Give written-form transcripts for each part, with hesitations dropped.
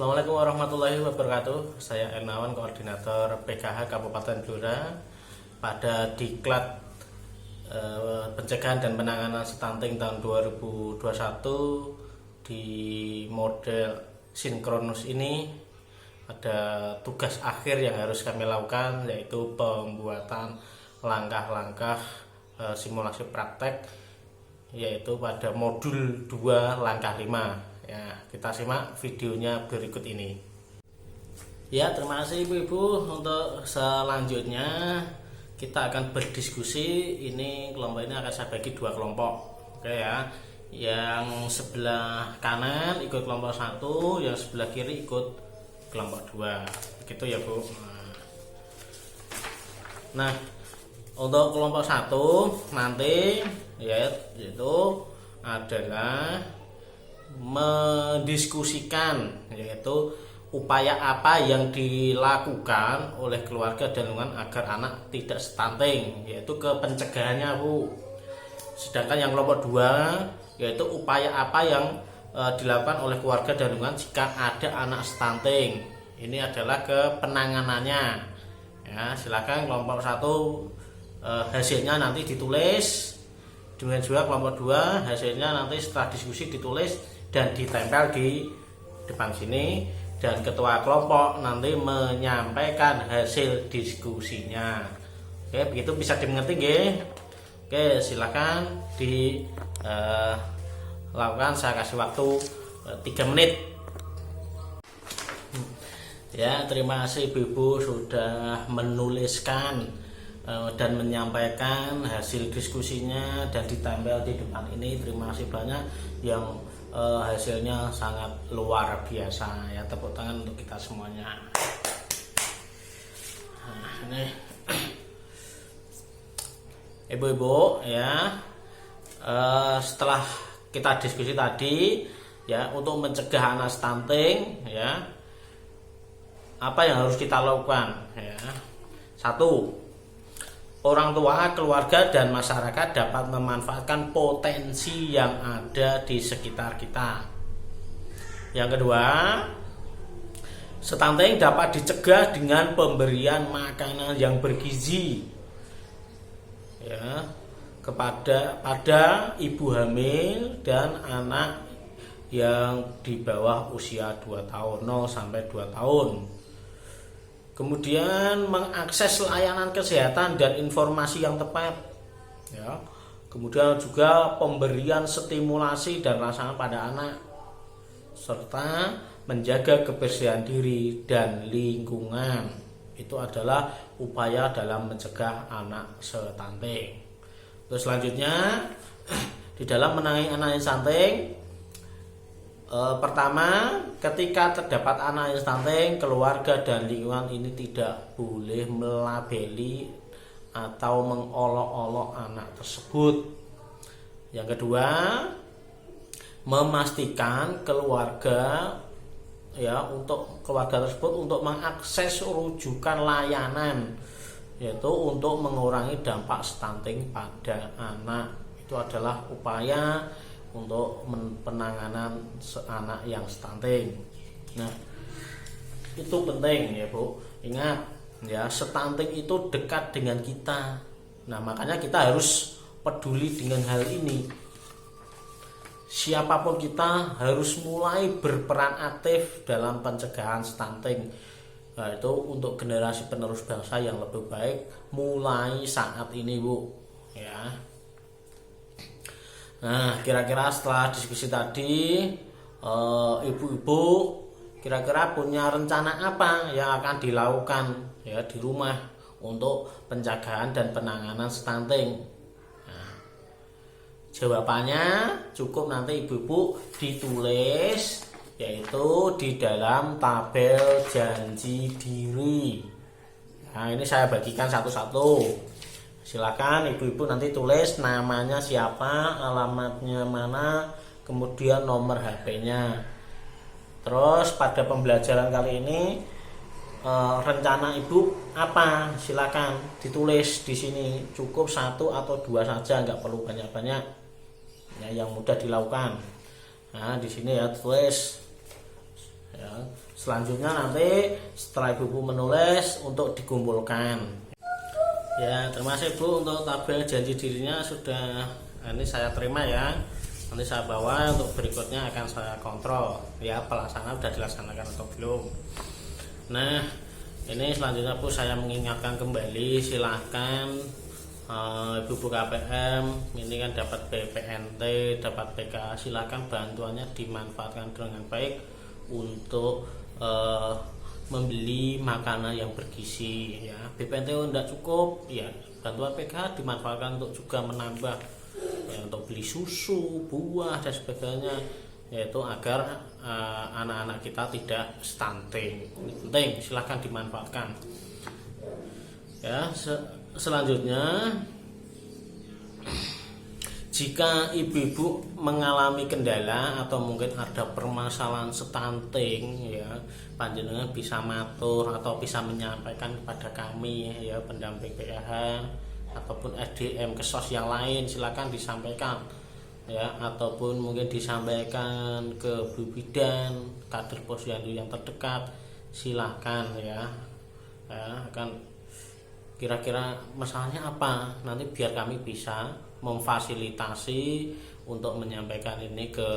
Assalamualaikum warahmatullahi wabarakatuh. Saya Ernawan, koordinator PKH Kabupaten Blora. Pada Diklat Pencegahan dan Penanganan Stunting tahun 2021 di model sinkronus ini ada tugas akhir yang harus kami lakukan, yaitu pembuatan langkah-langkah simulasi praktek, yaitu pada modul 2 langkah 5. Ya, kita simak videonya berikut ini. Ya, terima kasih Ibu-ibu. Untuk selanjutnya kita akan berdiskusi. Ini kelompok ini akan saya bagi 2 kelompok. Oke ya. Yang sebelah kanan ikut kelompok 1, yang sebelah kiri ikut kelompok 2. Begitu ya, Bu. Nah, untuk kelompok 1 nanti yaitu adalah mendiskusikan, yaitu upaya apa yang dilakukan oleh keluarga dan lingkungan agar anak tidak stunting, yaitu ke pencegahannya, Bu. Sedangkan yang kelompok 2 yaitu upaya apa yang dilakukan oleh keluarga dan lingkungan jika ada anak stunting. Ini adalah ke penanganannya. Ya, silakan kelompok 1 hasilnya nanti ditulis. Demikian juga kelompok 2 hasilnya nanti setelah diskusi ditulis dan ditempel di depan sini, dan ketua kelompok nanti menyampaikan hasil diskusinya. Oke, begitu bisa dimengerti nggih? Oke, silakan dilakukan. Saya kasih waktu 3 menit. Ya, terima kasih Ibu sudah menuliskan dan menyampaikan hasil diskusinya dan ditempel di depan ini. Terima kasih banyak yang hasilnya sangat luar biasa ya. Tepuk tangan untuk kita semuanya. Nah, ini Ibu-ibu ya, setelah kita diskusi tadi ya, untuk mencegah anak stunting ya, apa yang harus kita lakukan ya? 1, orang tua, keluarga, dan masyarakat dapat memanfaatkan potensi yang ada di sekitar kita. Yang kedua, stunting dapat dicegah dengan pemberian makanan yang bergizi ya, pada ibu hamil dan anak yang di bawah usia 2 tahun, 0 sampai 2 tahun. Kemudian mengakses layanan kesehatan dan informasi yang tepat ya. Kemudian juga pemberian stimulasi dan rasa pada anak, serta menjaga kebersihan diri dan lingkungan. Itu adalah upaya dalam mencegah anak stunting. Terus selanjutnya di dalam menangani anak yang stunting, pertama, ketika terdapat anak yang stunting, keluarga dan lingkungan ini tidak boleh melabeli atau mengolok-olok anak tersebut. Yang kedua, memastikan keluarga untuk keluarga tersebut untuk mengakses rujukan layanan, yaitu untuk mengurangi dampak stunting pada anak. Itu adalah upaya untuk penanganan anak yang stunting. Nah, itu penting ya, Bu. Ingat ya, stunting itu dekat dengan kita. Nah, makanya kita harus peduli dengan hal ini. Siapapun kita harus mulai berperan aktif dalam pencegahan stunting. Nah, itu untuk generasi penerus bangsa yang lebih baik mulai saat ini, Bu. Ya. Nah, kira-kira setelah diskusi tadi, ibu-ibu kira-kira punya rencana apa yang akan dilakukan ya di rumah untuk pencegahan dan penanganan stunting? Nah, jawabannya cukup nanti ibu-ibu ditulis, yaitu di dalam tabel janji diri. Nah, ini saya bagikan satu-satu. Silakan ibu-ibu nanti tulis namanya siapa, alamatnya mana, kemudian nomor HP-nya. Terus pada pembelajaran kali ini rencana ibu apa? Silakan ditulis di sini. Cukup 1 atau 2 saja, nggak perlu banyak-banyak. Ya, yang mudah dilakukan. Nah, di sini ya tulis ya. Selanjutnya nanti setelah ibu menulis untuk dikumpulkan. Ya, terima kasih Bu untuk tabel janji dirinya sudah ini saya terima ya. Nanti saya bawa untuk berikutnya akan saya kontrol ya pelaksanaan sudah dilaksanakan atau belum. Nah, ini selanjutnya Bu saya mengingatkan kembali silahkan Ibu KPM ini kan dapat BPNT, dapat PK, silakan bantuannya dimanfaatkan dengan baik untuk membeli makanan yang bergizi ya. BPNT tidak cukup ya, bantuan PK dimanfaatkan untuk juga menambah ya, untuk beli susu, buah dan sebagainya, yaitu agar anak-anak kita tidak stunting. Ini penting, silahkan dimanfaatkan ya. Selanjutnya, jika ibu-ibu mengalami kendala atau mungkin ada permasalahan stunting ya, panjenengan bisa matur atau bisa menyampaikan kepada kami ya, pendamping PKH ataupun SDM kesos yang lain, silakan disampaikan ya, ataupun mungkin disampaikan ke Bu Bidan, kader posyandu yang terdekat, silakan ya, akan kira-kira masalahnya apa, nanti biar kami bisa memfasilitasi untuk menyampaikan ini ke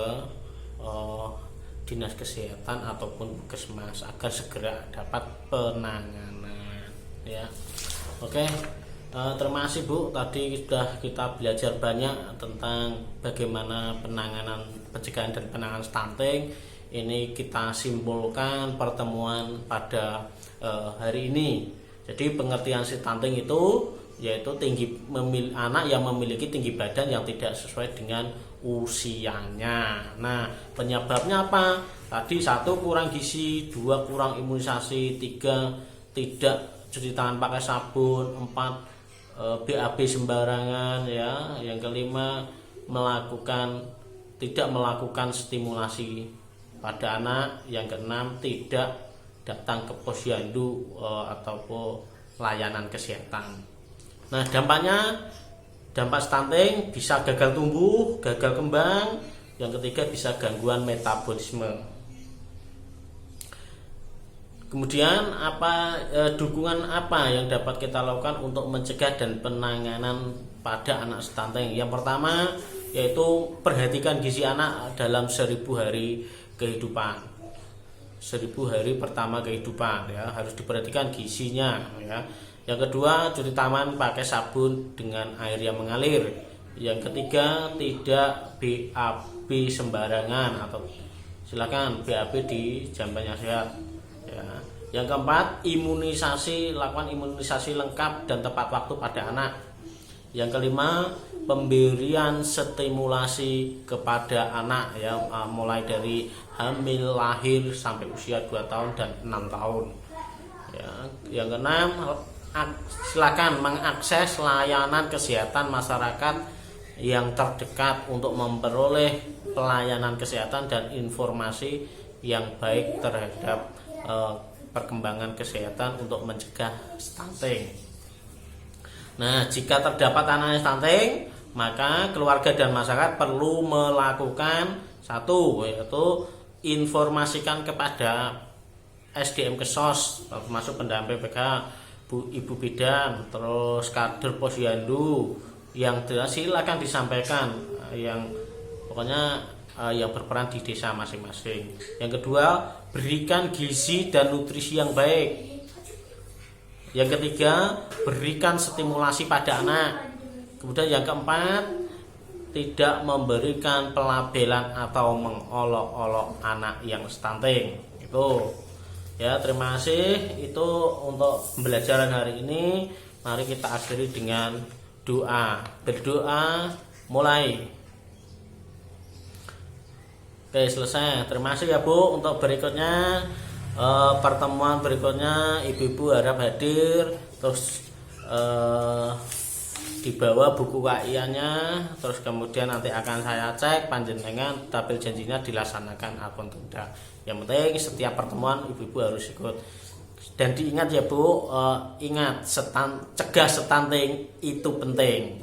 dinas kesehatan ataupun puskesmas agar segera dapat penanganan ya. Oke, terima kasih Bu, tadi sudah kita belajar banyak tentang bagaimana penanganan, pencegahan dan penanganan stunting. Ini kita simpulkan pertemuan pada hari ini. Jadi pengertian stunting itu yaitu anak yang memiliki tinggi badan yang tidak sesuai dengan usianya. Nah, penyebabnya apa? Tadi 1 kurang gizi, 2 kurang imunisasi, 3 tidak cuci tangan pakai sabun, 4 BAB sembarangan ya. Yang kelima tidak melakukan stimulasi pada anak. Yang keenam tidak datang ke posyandu ataupun layanan kesehatan. Nah, dampak stunting bisa gagal tumbuh, gagal kembang. Yang ketiga bisa gangguan metabolisme. Kemudian dukungan apa yang dapat kita lakukan untuk mencegah dan penanganan pada anak stunting? Yang pertama yaitu perhatikan gizi anak dalam 1000 hari kehidupan. 1000 hari pertama kehidupan ya, harus diperhatikan gizinya ya. Yang kedua, cuci tangan pakai sabun dengan air yang mengalir. Yang ketiga, tidak BAB sembarangan atau silakan BAB di jambannya sehat ya. Yang keempat, lakukan imunisasi lengkap dan tepat waktu pada anak. Yang kelima, pemberian stimulasi kepada anak ya, mulai dari hamil, lahir sampai usia 2 tahun dan 6 tahun ya. Yang keenam, silakan mengakses layanan kesehatan masyarakat yang terdekat untuk memperoleh pelayanan kesehatan dan informasi yang baik terhadap perkembangan kesehatan untuk mencegah stunting. Nah, jika terdapat anak stunting, maka keluarga dan masyarakat perlu melakukan 1, yaitu informasikan kepada SDM kesos, termasuk pendamping PK, Ibu Bidan, terus kader posyandu yang silakan disampaikan yang pokoknya yang berperan di desa masing-masing. Yang kedua, berikan gizi dan nutrisi yang baik. Yang ketiga, berikan stimulasi pada anak. Kemudian yang keempat, tidak memberikan pelabelan atau mengolok-olok anak yang stunting. Itu ya, terima kasih. Itu untuk pembelajaran hari ini. Mari kita akhiri dengan doa. Berdoa mulai. Oke, selesai. Terima kasih ya Bu. Untuk berikutnya pertemuan berikutnya ibu-ibu harap hadir, terus dibawa buku KIA-nya, terus kemudian nanti akan saya cek panjenengan tabel janjinya dilaksanakan atau tidak. Yang penting setiap pertemuan ibu-ibu harus ikut. Dan diingat ya Bu, ingat cegah stunting itu penting.